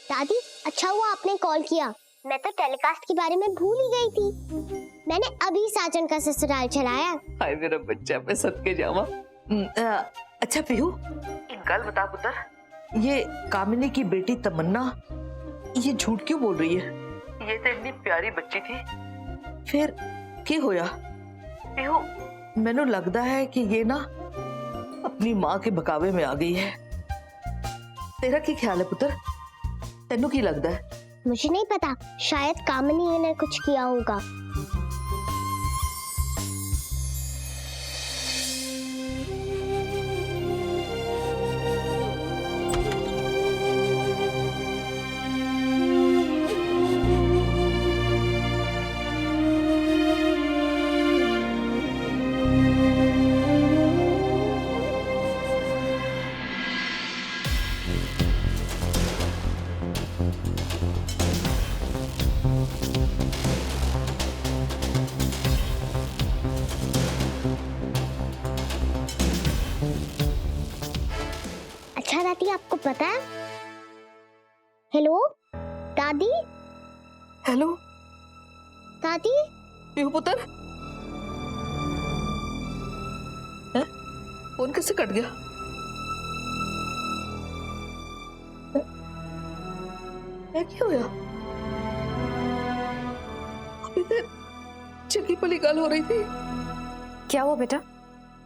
दादी, अच्छा हुआ आपने कॉल किया। मैं तो टेलीकास्ट के बारे में भूल ही गई थी। मैंने अभी साजन का ससुराल चलाया। हाय मेरा बच्चा, मैं सदके जावा। अच्छा पीहू, एक गल बता पुत्र, ये कामिनी की बेटी तमन्ना ये झूठ क्यों बोल रही है? ये तो इतनी प्यारी बच्ची थी, फिर क्या होया? पीहू, मैनू लगता है कि ये ना अपनी माँ के बकावे में आ गई है। तेरा क्या ख्याल है पुत्र? तेनू की लगता है? मुझे नहीं पता, शायद कामिनी ने कुछ किया होगा। अच्छा दादी, आपको पता है? हेलो दादी। हेलो दादी, पीहू पुत्र, फोन कैसे कट गया? क्या होया? अभी तो चंगी भली गल हो रही थी। क्या हुआ बेटा?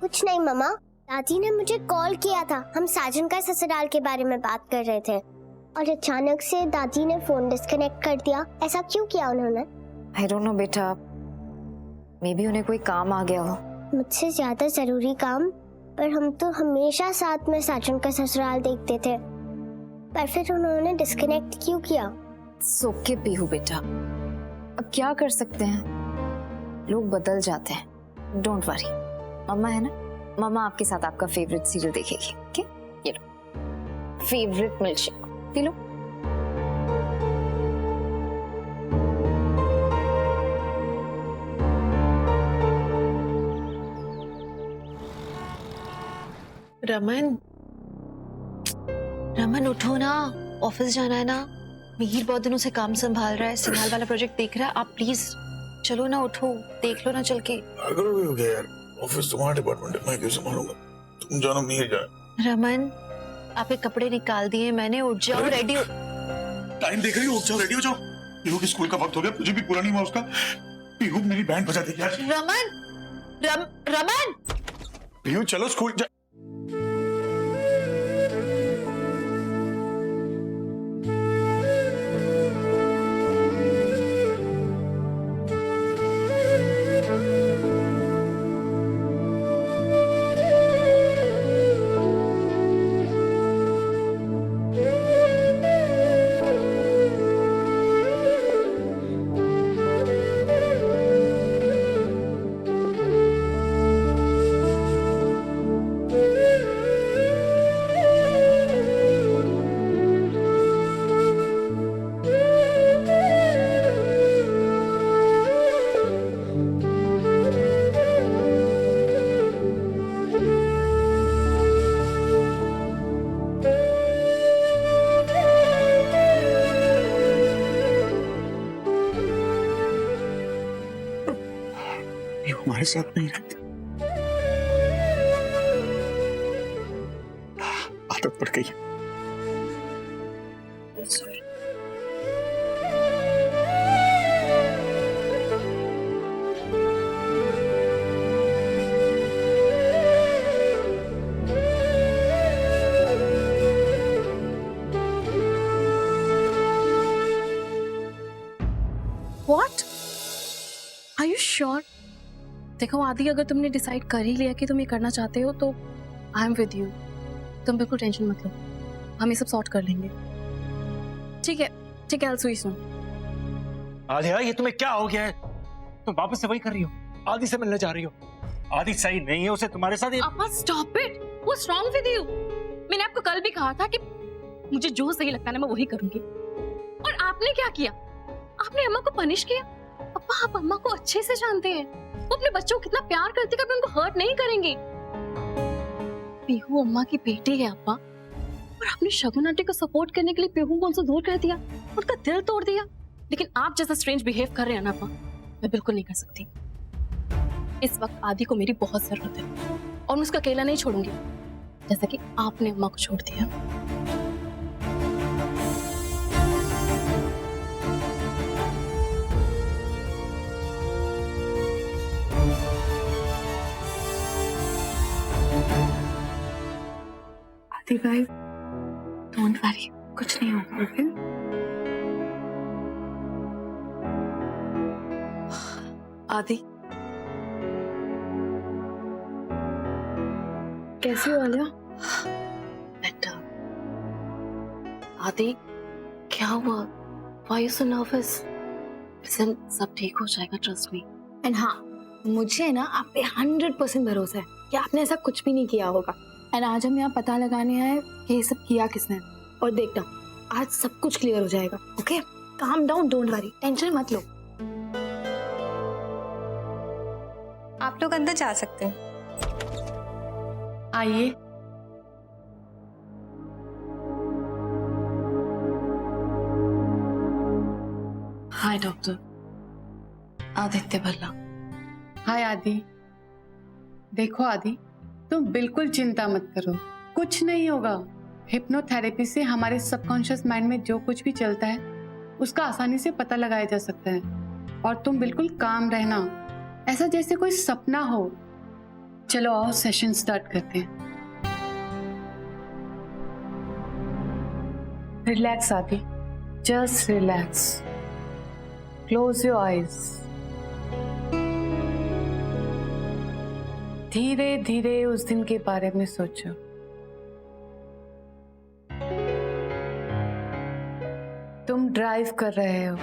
कुछ नहीं मम्मा, दादी ने मुझे कॉल किया था। हम साजन का ससुराल के बारे में बात कर रहे थे और अचानक से दादी ने फोन डिस्कनेक्ट कर दिया। ऐसा क्यों किया उन्होंने? आई डोंट नो बेटा, मे बी उन्हें कोई काम आ गया हो। मुझसे ज्यादा जरूरी काम? पर हम तो हमेशा साथ में साजन का ससुराल देखते थे, पर फिर उन्होंने डिस्कनेक्ट क्यों किया? सोके पीहू बेटा, अब क्या कर सकते हैं, लोग बदल जाते हैं। डोंट वरी, मम्मा है ना, मम्मा आपके साथ आपका फेवरेट सीरियल देखेगी। ओके, ये लो favourite milkshake, P low. Raman, Raman उठो ना, ऑफिस जाना है ना। मिहिर बहुत दिनों से काम संभाल रहा है, सिंघाल वाला प्रोजेक्ट देख रहा है। आप प्लीज चलो ना, उठो, देख लो ना चल के। पागल हो गए यार, ऑफिस तुम्हारा डिपार्टमेंट है, मैं क्यों संभालूंगा? तुम जानो, मिहिर जाए। रमन, आपके कपड़े निकाल दिए मैंने, उठ जाओ, रेडी हो। टाइम देख रही हो? उठ जाओ, रेडी हो जाओ। पीहू की स्कूल का वक्त हो गया, मुझे भी पूरा नहीं हुआ उसका। पीहू मेरी बैंड बजा देगी आज। रमन, रमन, पीहू चलो स्कूल जा। हमारे साथ नहीं रहती, आदत पड़ गई। What? Are you sure? देखो आदि, अगर तुमने डिसाइड कर ही लिया कि तुम ये करना चाहते हो तो आई एम विद यू। तुम बिल्कुल टेंशन मत लो, हम ये सब सॉर्ट कर लेंगे। ठीक है, ठीक है, अलसुई सुन। आलिया, ये तुम्हें क्या हो गया है? तुम वापस से वही कर रही हो, आदि से मिलने जा रही हो। आदि सही नहीं है, उसे तुम्हारे साथ अपा stop it, what's wrong with you? मैंने आपको कल भी कहा था कि मुझे जो सही लगता है ना मैं वही करूंगी, और आपने क्या किया? आपने अम्मा को पनिश किया। अपा, आप अम्मा को अच्छे से जानते हैं, वो अपने बच्चों को कितना प्यार करते, कभी उनको हर्ट नहीं करेंगे। पीहू अम्मा की बेटी है अपा, और आपने शगुन आंटी को सपोर्ट करने के लिए पीहू को उनसे दूर कर दिया, उनका दिल तोड़ दिया। लेकिन आप जैसा स्ट्रेंज बिहेव कर रहे हैं ना अम्मा, मैं बिल्कुल नहीं कर सकती। इस वक्त आदि को मेरी बहुत जरूरत है और मैं उसका अकेला नहीं छोड़ूंगी, जैसा कि आपने अम्मा को छोड़ दिया। आदि भाई, डोंट वरी, कुछ नहीं होगा। ओके? आदि, कैसी हो आलिया? बेटर। आदि, क्या हुआ? Why you so nervous? Listen, सब ठीक हो जाएगा, ट्रस्ट मी। एंड हाँ, मुझे ना आप पे 100% भरोसा है कि आपने ऐसा कुछ भी नहीं किया होगा। एंड आज हम यहाँ पता लगाने आए कि ये सब किया किसने। और देखना, आज सब कुछ क्लियर हो जाएगा। Okay, calm down, don't worry, tension मत लो। आप लोग अंदर जा सकते हैं। आइए। Hi doctor Aditya Bhalla. Hi Adi. देखो आदि, तुम बिल्कुल चिंता मत करो, कुछ नहीं होगा। हिप्नोथेरेपी से हमारे सबकॉन्शियस माइंड में जो कुछ भी चलता है उसका आसानी से पता लगाया जा सकता है। और तुम बिल्कुल काम रहना, ऐसा जैसे कोई सपना हो। चलो आओ, सेशन स्टार्ट करते हैं। रिलैक्स आदि, just relax. Close your eyes. धीरे धीरे उस दिन के बारे में सोचो। तुम ड्राइव कर रहे हो,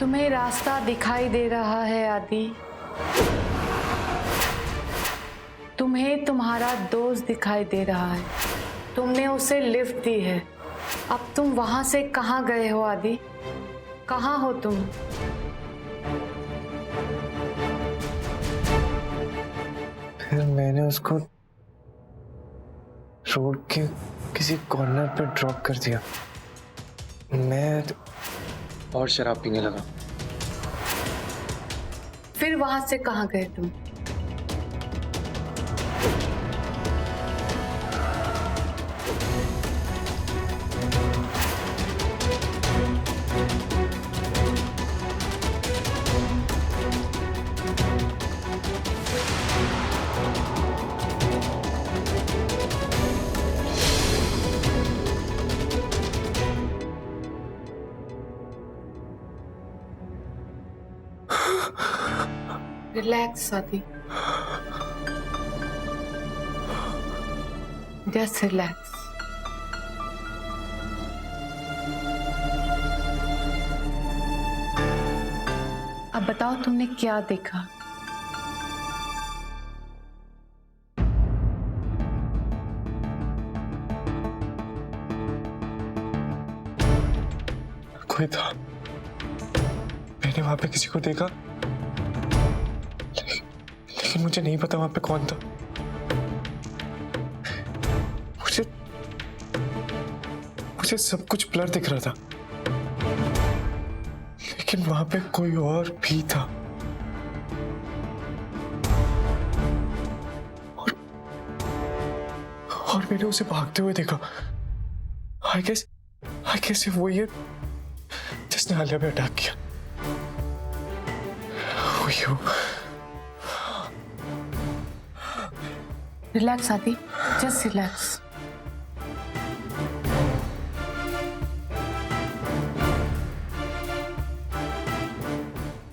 तुम्हें रास्ता दिखाई दे रहा है आदि। तुम्हें तुम्हारा दोस्त दिखाई दे रहा है, तुमने उसे लिफ्ट दी है। अब तुम वहां से कहाँ गए हो आदि? कहाँ हो तुम? फिर मैंने उसको रोड के किसी कॉर्नर पर ड्रॉप कर दिया। मैं और शराब पीने लगा। फिर वहां से कहाँ गए तुम? रिलैक्स आदि, जस्ट रिलैक्स। अब बताओ तुमने क्या देखा? कोई था, मैंने वहां पे किसी को देखा, लेकिन मुझे नहीं पता वहां पे कौन था। मुझे सब कुछ ब्लर दिख रहा था, लेकिन वहां पे कोई और भी था। और मैंने उसे भागते हुए देखा। आई गेस वही है जिसने आलिया पे अटैक किया। रिलैक्स आदि, जस्ट रिलैक्स।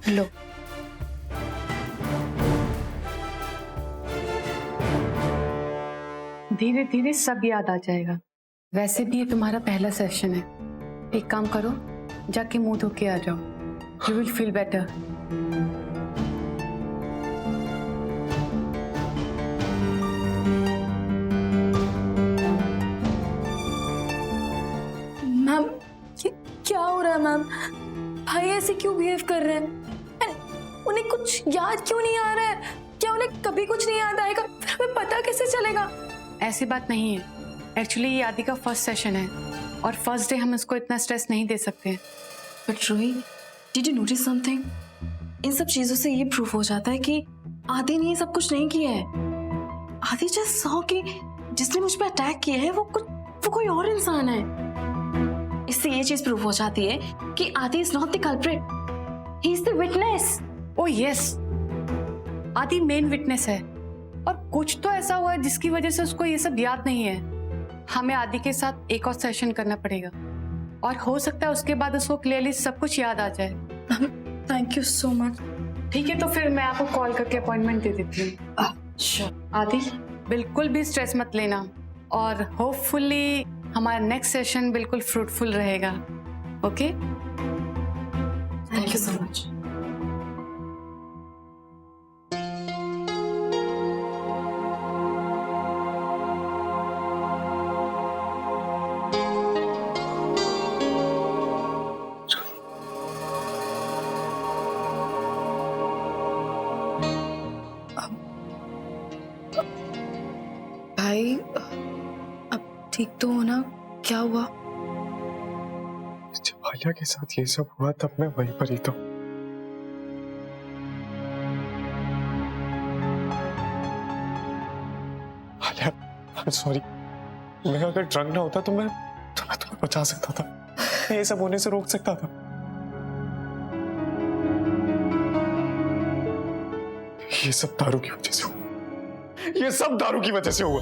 लो, धीरे धीरे सब याद आ जाएगा। वैसे भी ये तुम्हारा पहला सेशन है। एक काम करो, जाके मुंह धो के आ जाओ। You will feel better. Ma'am, क्या हो रहा है मैम? भाई ऐसे क्यों बिहेव कर रहे हैं? उन्हें कुछ याद क्यों नहीं आ रहा है? क्या उन्हें कभी कुछ नहीं याद आएगा? फिर हमें पता कैसे चलेगा? ऐसी बात नहीं है, एक्चुअली ये आदि का फर्स्ट सेशन है और फर्स्ट डे हम इसको इतना स्ट्रेस नहीं दे सकते। बट रोही, डिड यू नोटिस समथिंग? इन सब चीजों से ये प्रूफ हो जाता है कि आदि ने ये सब कुछ नहीं किया है। आदि जस्ट सॉ कि जिसने मुझ पर अटैक किया है वो कोई और इंसान है। इससे ये चीज प्रूफ हो जाती है कि आदि is not the culprit, he is the witness. O yes, आदि मेन विटनेस है और कुछ तो ऐसा हुआ है जिसकी वजह से उसको ये सब याद नहीं है। हमें आदि के साथ एक और सेशन करना पड़ेगा और हो सकता है उसके बाद उसको क्लियरली सब कुछ याद आ जाए। Thank you so much. ठीक है, तो फिर मैं आपको कॉल करके अपॉइंटमेंट दे देती हूँ। आदि बिल्कुल भी स्ट्रेस मत लेना और होपफुली हमारा नेक्स्ट सेशन बिल्कुल फ्रूटफुल रहेगा। Okay, thank you so much. भाई अब ठीक तो हो ना? क्या हुआ? जब आलिया के साथ ये सब हुआ तब मैं वहीं पर ही था। Alia, I am sorry. मैं अगर ड्रंक ना होता तो मैं तुम्हें बचा सकता था, मैं ये सब होने से रोक सकता था। ये सब दारू की वजह से हुआ, ये सब दारू की वजह से हुआ।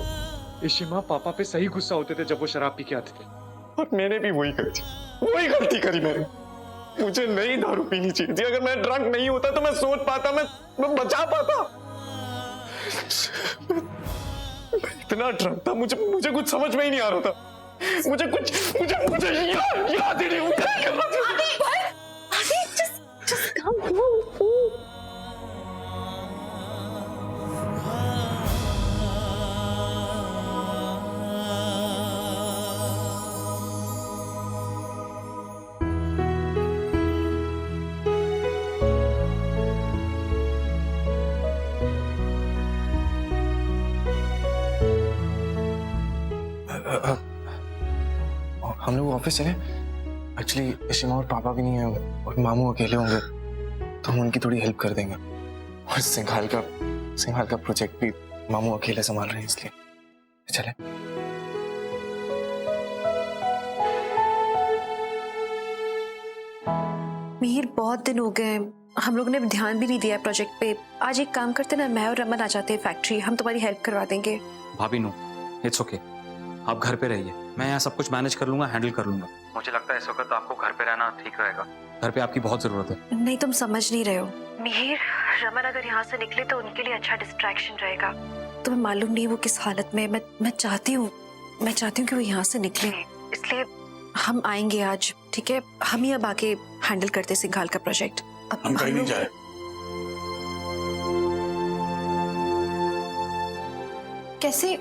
इशिमा पापा पे सही गुस्सा होते थे जब वो शराब पी के आते थे। और मैंने भी वही गलती करी मैंने। मुझे नहीं दारू पीनी चाहिए थी। अगर मैं ड्रंक नहीं होता तो मैं सोच पाता, मैं बचा पाता। मैं इतना ड्रंक था, मुझे कुछ समझ में ही नहीं आ रहा था। मुझे याद ही नहीं। हम लोग ऑफिस चले। एक्चुअली इशिमा और पापा भी नहीं है और मामू अकेले होंगे तो हम उनकी थोड़ी हेल्प कर देंगे। और सिंघाल का प्रोजेक्ट भी मामू अकेले संभाल रहे हैं, इसलिए चले। मिहिर, बहुत दिन हो गए हम लोगों ने ध्यान भी नहीं दिया प्रोजेक्ट पे। आज एक काम करते ना, मैं और रमन आ जाते हैं फैक्ट्री, हम तुम्हारी हेल्प करवा देंगे। भाभी नो, इट्स ओके, आप घर पे रहिए, मैं यहाँ सब कुछ मैनेज कर लूंगा, हैंडल कर लूंगा। मुझे लगता है इस वक्त आपको घर पे रहना ठीक रहेगा, घर पे आपकी बहुत जरूरत है। नहीं, तुम समझ नहीं रहे हो मिहिर, रमन अगर यहाँ से निकले तो उनके लिए अच्छा डिस्ट्रैक्शन रहेगा। तुम्हें मालूम नहीं वो किस हालत में। मैं चाहती हूँ कि वो यहाँ से निकले, इसलिए हम आएंगे आज, ठीक है? हम ही अब आके हैंडल करते सिंघाल का प्रोजेक्ट। हम कहीं नहीं जाए। कैसे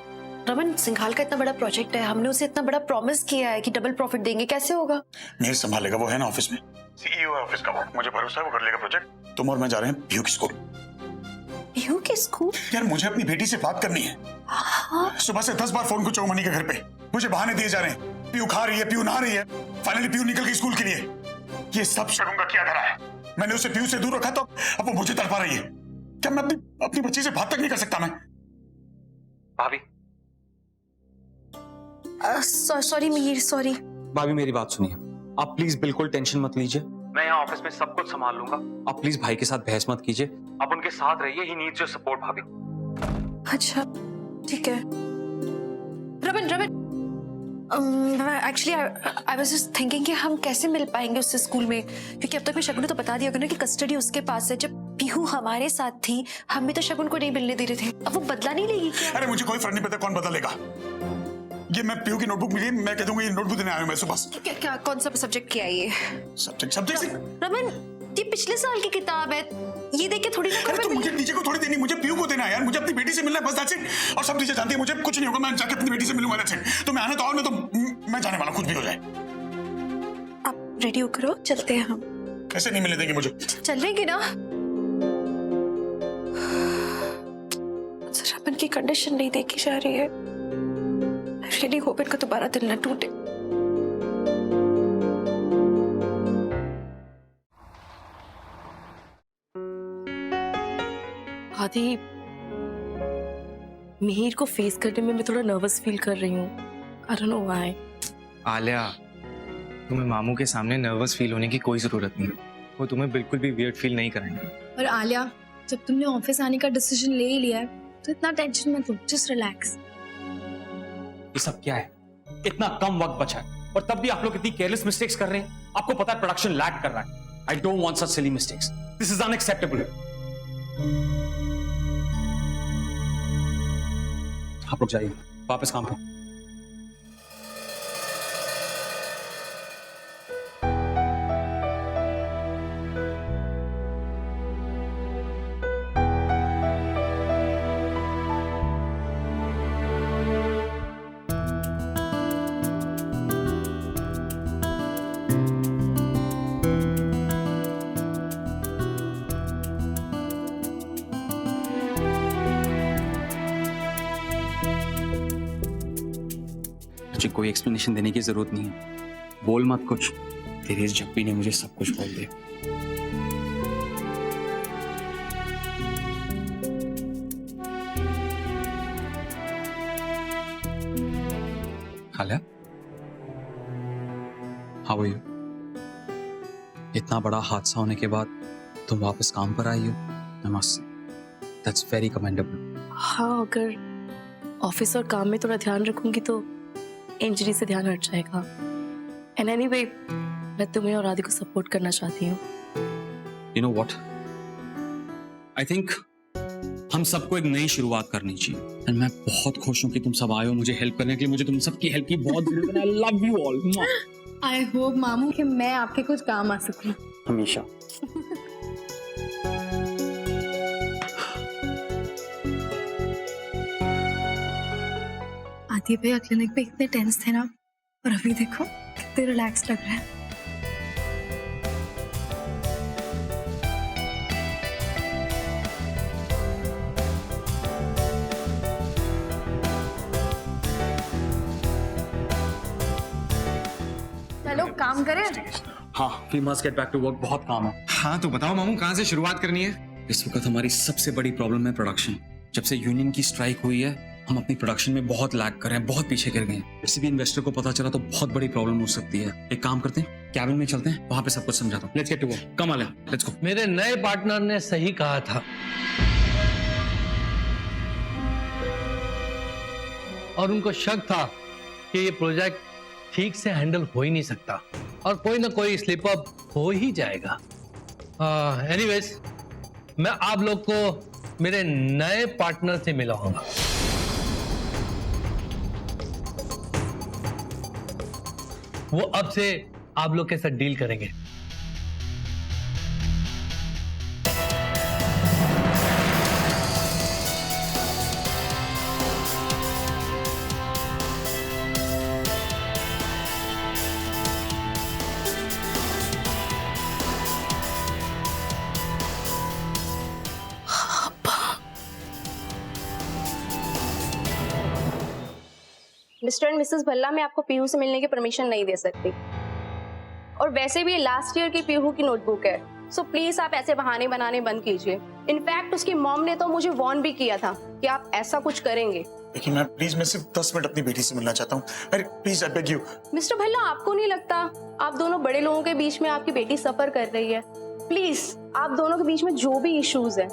रमन, सिंघाल का इतना बड़ा प्रोजेक्ट है, हमने उसे इतना बड़ा प्रॉमिस किया है कि डबल प्रॉफिट देंगे, कैसे होगा? मेरे संभालेगा, वो है ना ऑफिस में, सीईओ है ऑफिस का वो, मुझे भरोसा है वो कर लेगा प्रोजेक्ट। तुम और मैं जा रहे हैं पीयू की स्कूल। पीयू की स्कूल? यार मुझे अपनी बेटी से बात करनी है। सुबह से 10 बार फोन को चौमनी के घर पे, मुझे बहाने दिए जा रहे हैं। पीयू खा रही है, पीयू नहा रही है, फाइनली पीयू निकल गई स्कूल के लिए। ये सब शगुन का क्या धरा है? मैंने उसे पीयू से दूर रखा तो अब वो मुझे तड़पा रही है। क्या मैं अपनी बच्ची से बात तक नहीं कर सकता? मैं भाभी सॉरी मिहिर, सॉरी। भाभी मेरी बात सुनिए, आप प्लीज बिल्कुल टेंशन मत लीजिए, मैं यहाँ ऑफिस में सब कुछ संभाल लूंगा। आप प्लीज भाई के साथ बहस मत कीजिए, आप उनके साथ रहिए, ही नीड्स योर सपोर्ट भाभी। अच्छा ठीक है। Raman actually I was just thinking कि हम कैसे मिल पाएंगे उससे स्कूल में, क्योंकि अब तक मैं शगुन ने तो बता दिया ना कि कस्टडी उसके पास है। जब पीहू हमारे साथ थी हम भी तो शगुन को नहीं मिलने दे रहे थे, अब वो बदला नहीं लेगी क्या? अरे मुझे कोई फर्क नहीं पड़ता कौन बदला लेगा। ये मैं पीयू की नोटबुक मिली, मैं कह दूंगा ये नोटबुक देने आया हूं मैं सुबह से। क्या कौन सा सब्जेक्ट किया ये? सब्जेक्ट रमन, ये पिछले साल की किताब है, ये देख के थोड़ी ना। अरे तो मुझे टीचर को थोड़ी देनी, मुझे पीयू को देना है यार, मुझे अपनी बेटी से मिलना है बस, दैट्स इट। और सब टीचर जानती है मुझे कुछ नहीं होगा, मैं जाके अपनी बेटी से मिलूंगा, दैट्स इट। तो मैं आने तो और मैं जाने वाला, कुछ भी हो जाए। आप रेडी हो करो, चलते हैं हम। कैसे नहीं मिलने देंगे मुझे? चलेंगे ना। रमन की कंडीशन नहीं देखी जा रही है, रियली होप इनका दोबारा दिल न टूटे। आदि, मिहिर को फेस करने में मैं थोड़ा नर्वस फील कर रही हूँ। I don't know why. Alia, तुम्हें मामू के सामने नर्वस फील होने की कोई जरूरत नहीं है। वो तुम्हें बिल्कुल भी वियर्ड फील नहीं कराएंगे। और आलिया, जब तुमने ऑफिस आने का डिसीजन ले ही लिया है तो इतना टेंशन मत लो, जस्ट रिलैक्स। ये सब क्या है? इतना कम वक्त बचा है और तब भी आप लोग इतनी केयरलेस मिस्टेक्स कर रहे हैं। आपको पता है प्रोडक्शन लैग कर रहा है। I don't want such silly mistakes. This is unacceptable. आप लोग जाइए वापस काम करो। मुझे कोई एक्सप्लेनेशन देने की जरूरत नहीं है। बोल मत कुछ। तेरे इस जप्पी ने मुझे सब कुछ बोल दिया। Alia, how are you? इतना बड़ा हादसा होने के बाद तुम वापस काम पर आई हो। नमस्ते। That's very commendable. हाँ, अगर ऑफिस और काम में थोड़ा ध्यान रखूंगी तो इंजरी से ध्यान हट जाएगा। एंड एनीवे, मैं तुम्हें और आदि को सपोर्ट करना चाहती हूँ। You know what, I think हम सबको एक नई शुरुआत करनी चाहिए। एंड मैं बहुत खुश हूँ कि तुम सब आए हो मुझे हेल्प करने के लिए। मुझे तुम सबकी हेल्प की बहुत जरूरत है। I love you all. I hope मामू कि मैं आपके कुछ काम आ सकूं। हमेशा। आदि भैया क्लिनिक पे इतने टेंस थे ना, और अभी देखो कितने रिलैक्स लग रहे हैं। चलो काम करें। हाँ, we must get back to work. बहुत काम है। हाँ तो बताओ मामू, कहाँ से शुरुआत करनी है? इस वक्त हमारी सबसे बड़ी प्रॉब्लम है प्रोडक्शन। जब से यूनियन की स्ट्राइक हुई है हम अपनी प्रोडक्शन में बहुत लैग कर रहे हैं, बहुत पीछे गिर गए हैं। किसी भी इन्वेस्टर को पता चला तो बहुत बड़ी प्रॉब्लम हो सकती है। एक काम करते हैं, कैबिन में चलते हैं, वहां पे सब कुछ समझाता हूँ। Let's get to work. Come Alia, let's go. मेरे नए पार्टनर ने सही कहा था और उनको शक था कि ये प्रोजेक्ट ठीक से हैंडल हो ही नहीं सकता और कोई ना कोई स्लिप अप हो ही जाएगा। एनीवेज, मैं आप लोग को मेरे नए पार्टनर से मिलाऊंगा। वो अब से आप लोग के साथ डील करेंगे। मिस्टर एंड मिसेस भल्ला, मैं आपको पीहू से मिलने की परमिशन नहीं दे सकती। और वैसे भी लास्ट ईयर की पीहू की नोटबुक है, सो प्लीज आप ऐसे बहाने बनाने बंद कीजिए। इनफैक्ट उसकी मॉम ने तो मुझे वार्न भी किया था कि आप ऐसा कुछ करेंगे। लेकिन मैं प्लीज, मैं सिर्फ 10 मिनट अपनी बेटी से मिलना चाहता हूँ। अरे please, I beg you. Mister Bhalla, आपको नहीं लगता आप दोनों बड़े लोगों के बीच में आपकी बेटी सफर कर रही है? प्लीज, आप दोनों के बीच में जो भी इश्यूज है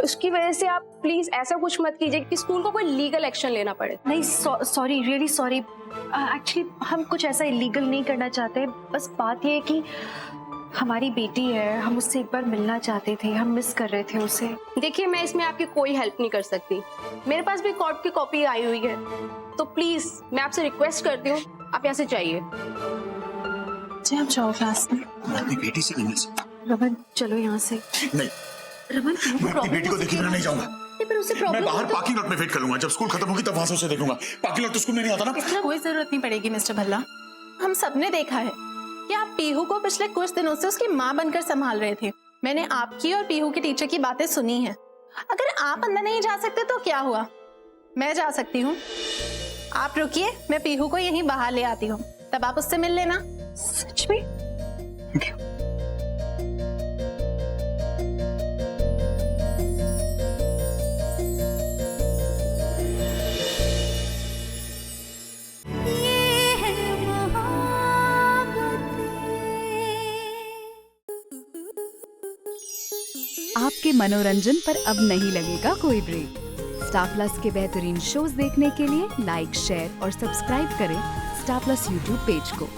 उसकी वजह से आप प्लीज ऐसा कुछ मत कीजिए कि स्कूल को कोई लीगल एक्शन लेना पड़े। नहीं, सॉरी, रियली सॉरी। एक्चुअली हम कुछ ऐसा इलीगल नहीं करना चाहते। बस बात ये है कि हमारी बेटी है, हम उससे एक बार मिलना चाहते थे, हम मिस कर रहे थे उसे। देखिए, मैं इसमें आपकी कोई हेल्प नहीं कर सकती। मेरे पास भी कोर्ट की कॉपी आई हुई है, तो प्लीज मैं आपसे रिक्वेस्ट करती हूँ आप यहाँ से जाइए। आप जाओ क्लास में। अपनी बेटी से नहीं मिल सकता। रमन, चलो यहाँ से। नहीं, रमन, मैं अपनी बेटी को देखे बिना नहीं जाऊंगा। मैं बाहर पार्किंग लॉट में वेट कर लूंगा। जब स्कूल खत्म होगी तब वहां से उसे देखूंगा। पार्किंग लॉट तो स्कूल में नहीं आता ना। इसमें कोई जरूरत नहीं पड़ेगी मिस्टर भल्ला। हम सबने देखा है कि आप पीहू को पिछले कुछ दिनों से उसकी माँ बनकर संभाल रहे थे। मैंने आपकी और पीहू की टीचर की बातें सुनी हैं। अगर आप अंदर नहीं जा सकते तो क्या हुआ, मैं जा सकती हूँ। आप रुकिए, मैं पीहू को यहीं बाहर ले आती हूँ, तब आप उससे मिल लेना। सच में? आपके मनोरंजन पर अब नहीं लगेगा कोई ब्रेक। स्टार प्लस के बेहतरीन शोज देखने के लिए लाइक, शेयर और सब्सक्राइब करें स्टार प्लस यूट्यूब पेज को।